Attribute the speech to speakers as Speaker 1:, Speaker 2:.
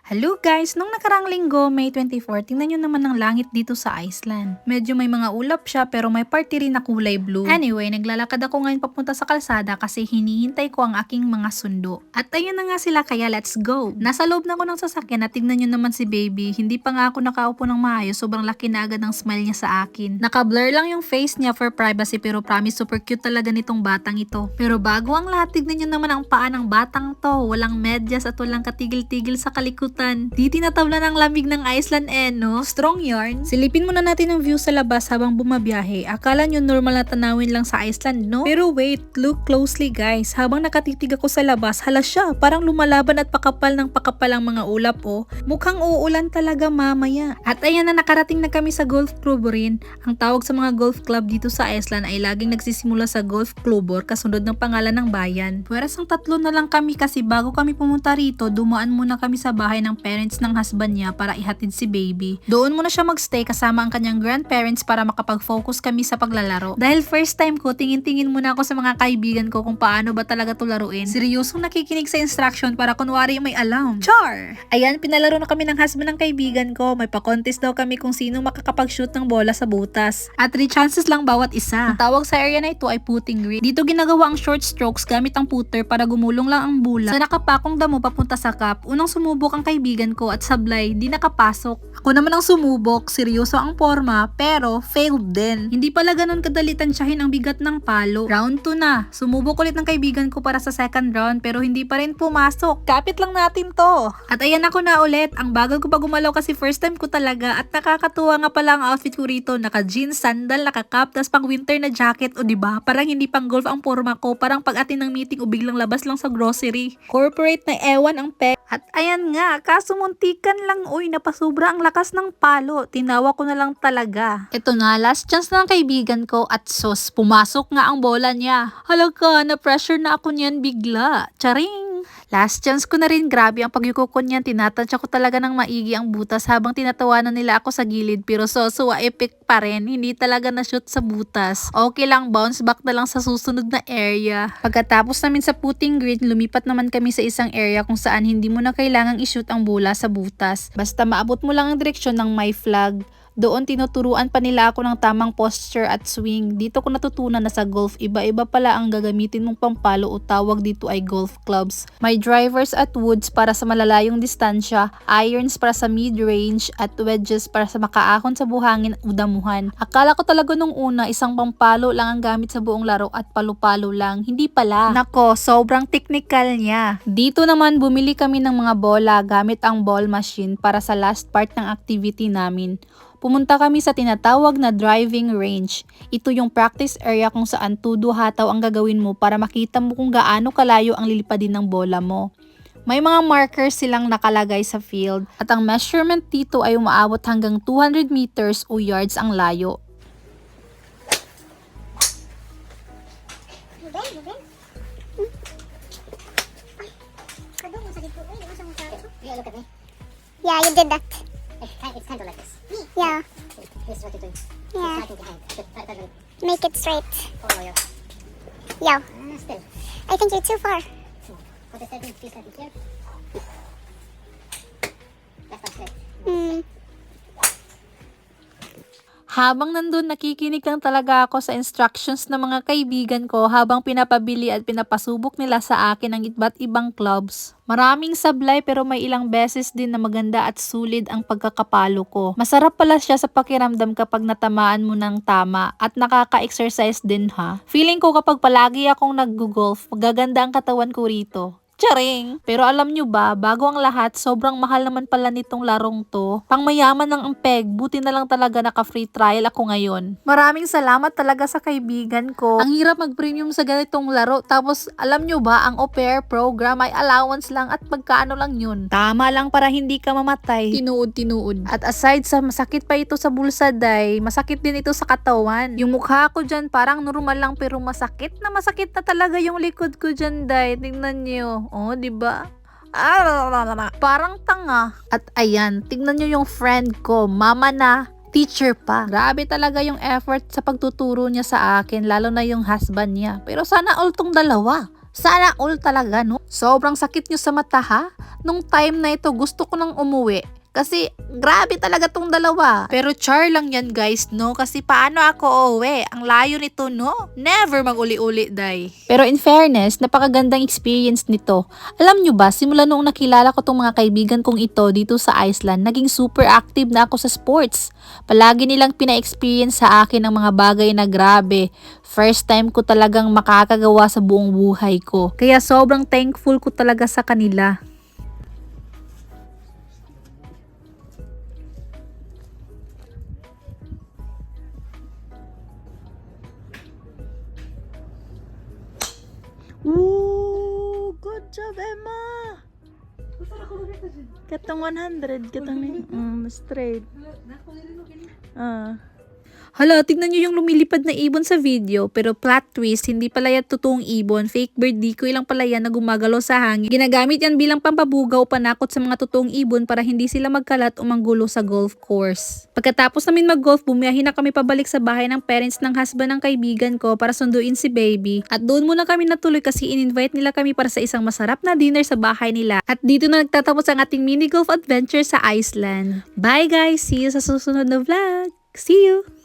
Speaker 1: Hello guys! Nung nakarang linggo, May 24, tingnan nyo naman ang langit dito sa Iceland. Medyo may mga ulap siya pero may party rin na kulay blue. Anyway, naglalakad ako ngayon papunta sa kalsada kasi hinihintay ko ang aking mga sundo. At ayun na nga sila kaya let's go! Nasa loob na ako ng sasakyan at tingnan nyo naman si baby. Hindi pa nga ako nakaupo ng maayos, sobrang laki na agad ng smile niya sa akin. Naka-blur lang yung face niya for privacy pero promise super cute talaga nitong batang ito. Pero bago ang lahat, tignan nyo naman ang paa ng batang to. Walang medyas at walang katigil-tigil sa kalikutan. Di tinatabla ng lamig ng Iceland no? Strong yarn. Silipin muna natin ang view sa labas habang bumabiyahe. Akala nyo normal na tanawin lang sa Iceland, no? Pero wait, look closely guys. Habang nakatitig ako sa labas, hala siya, parang lumalaban at pakapal ng pakapal ang mga ulap Mukhang uulan talaga mamaya. At ayan na nakarating na kami sa Golf Klubberen. Ang tawag sa mga golf club dito sa Iceland ay laging nagsisimula sa Golf Klubbor kasunod ng pangalan ng bayan. Pweras ang tatlo na lang kami kasi bago kami pumunta rito, dumaan muna kami sa bahay ng parents ng husband niya para ihatid si baby. Doon muna siya magstay kasama ang kanyang grandparents para makapag-focus kami sa paglalaro. Dahil first time ko, tingin-tingin muna ako sa mga kaibigan ko kung paano ba talaga to laruin. Seryosong nakikinig sa instruction para kunwari may alam. Char! Ayan, pinalaro na kami ng husband ng kaibigan ko. May pa-contest daw kami kung sino makakapag-shoot ng bola sa butas. At 3 chances lang bawat isa. Ang tawag sa area na ito ay putting green. Dito ginagawa ang short strokes gamit ang putter para gumulong lang ang bola. Sa nakapakong damo papunta sa cup, unang sumubok ang kaibigan ko at sablay, di nakapasok. Ako naman ang sumubok, seryoso ang forma, pero failed din. Hindi pala ganun kadali tansyahin ang bigat ng palo. Round 2 na. Sumubok ulit ng kaibigan ko para sa second round pero hindi pa rin pumasok. Kapit lang natin to. At ayan ako na ulit. Ang bagal ko pa gumalaw kasi first time ko talaga at nakakatuwa nga pala ang outfit ko rito. Naka jeans, sandal, naka cap, tas pang winter na jacket o diba? Parang hindi pang golf ang forma ko. Parang pag atin ng meeting o biglang labas lang sa grocery. Corporate na ewan ang pek. At ayan nga, kaso muntikan lang, napasubra ang lakas ng palo. Tinawa ko na lang talaga. Ito na, last chance na ng kaibigan ko at sos, pumasok nga ang bola niya. Halaga, na-pressure na ako niyan bigla. Charing! Last chance ko na rin, grabe ang pagyuko ko niyan. Tinatansya ko talaga ng maigi ang butas habang tinatawanan nila ako sa gilid. Pero sosuwa epic pa rin, hindi talaga na-shoot sa butas. Okay lang, bounce back na lang sa susunod na area. Pagkatapos namin sa putting green, lumipat naman kami sa isang area kung saan hindi mo na kailangang i-shoot ang bola sa butas. Basta maabot mo lang ang direksyon ng may flag. Doon tinuturuan pa nila ako ng tamang posture at swing. Dito ko natutunan na sa golf, iba-iba pala ang gagamitin mong pampalo o tawag dito ay golf clubs. May drivers at woods para sa malalayong distansya, irons para sa mid-range at wedges para sa makaahon sa buhangin o damuhan. Akala ko talaga nung una isang pampalo lang ang gamit sa buong laro at palo-palo lang. Hindi pala. Nako, sobrang technical niya. Dito naman bumili kami ng mga bola gamit ang ball machine para sa last part ng activity namin. Pumunta kami sa tinatawag na driving range. Ito yung practice area kung saan tudo hataw ang gagawin mo para makita mo kung gaano kalayo ang lilipadin ng bola mo. May mga markers silang nakalagay sa field at ang measurement dito ay umaabot hanggang 200 meters o yards ang layo.
Speaker 2: Yeah, you did that.
Speaker 3: It's kind of like this.
Speaker 2: Yeah,
Speaker 3: This is what you're doing.
Speaker 2: Yeah.
Speaker 3: Starting behind. Turn it.
Speaker 2: make it straight.
Speaker 3: Oh, yeah.
Speaker 2: Yeah,
Speaker 3: Still.
Speaker 2: I think you're too far.
Speaker 3: Put the starting piece right here. Left and straight.
Speaker 2: Mm.
Speaker 1: Habang nandun, nakikinig lang talaga ako sa instructions ng mga kaibigan ko habang pinapabili at pinapasubok nila sa akin ang iba't ibang clubs. Maraming sablay pero may ilang beses din na maganda at sulit ang pagkakapalo ko. Masarap pala siya sa pakiramdam kapag natamaan mo ng tama at nakaka-exercise din ha. Feeling ko kapag palagi akong nag-golf, magaganda ang katawan ko rito. Charing! Pero alam nyo ba, bago ang lahat, sobrang mahal naman pala nitong larong to. Pangmayaman ng ampeg, buti na lang talaga naka-free trial ako ngayon. Maraming salamat talaga sa kaibigan ko. Ang hirap mag-premium sa ganitong laro, tapos alam nyo ba, ang au pair program ay allowance lang at magkano lang yun. Tama lang para hindi ka mamatay. Tinuod. At aside sa masakit pa ito sa bulsa, day, masakit din ito sa katawan. Yung mukha ko dyan parang normal lang pero masakit na talaga yung likod ko dyan, day. Tingnan nyo. Oh, diba? Parang tanga. At ayan, tignan nyo yung friend ko, mama na, teacher pa. Grabe talaga yung effort sa pagtuturo niya sa akin, lalo na yung husband niya. Pero sana all tong dalawa. Sana all talaga, no? Sobrang sakit nyo sa mata, ha? Nung time na ito, gusto ko nang umuwi. Kasi, grabe talaga tong dalawa. Pero char lang yan, guys, no? Kasi paano ako uuwi? Ang layo nito, no? Never mag-uli-uli, day. Pero in fairness, napakagandang experience nito. Alam nyo ba, simula noong nakilala ko tong mga kaibigan kong ito dito sa Iceland, naging super active na ako sa sports. Palagi nilang pina-experience sa akin ang mga bagay na grabe. First time ko talagang makakagawa sa buong buhay ko. Kaya sobrang thankful ko talaga sa kanila. Ooh, good job, Emma! Katong 100, katong straight. Hala, tignan nyo yung lumilipad na ibon sa video, pero plot twist, hindi pala yan totoong ibon, fake bird decoy lang pala yan na gumagalaw sa hangin. Ginagamit yan bilang pampabugaw o panakot sa mga totoong ibon para hindi sila magkalat o manggulo sa golf course. Pagkatapos namin mag-golf, bumiyahin na kami pabalik sa bahay ng parents ng husband ng kaibigan ko para sunduin si baby. At doon muna kami natuloy kasi in-invite nila kami para sa isang masarap na dinner sa bahay nila. At dito na nagtatapos ang ating mini golf adventure sa Iceland. Bye guys! See you sa susunod na vlog! See you!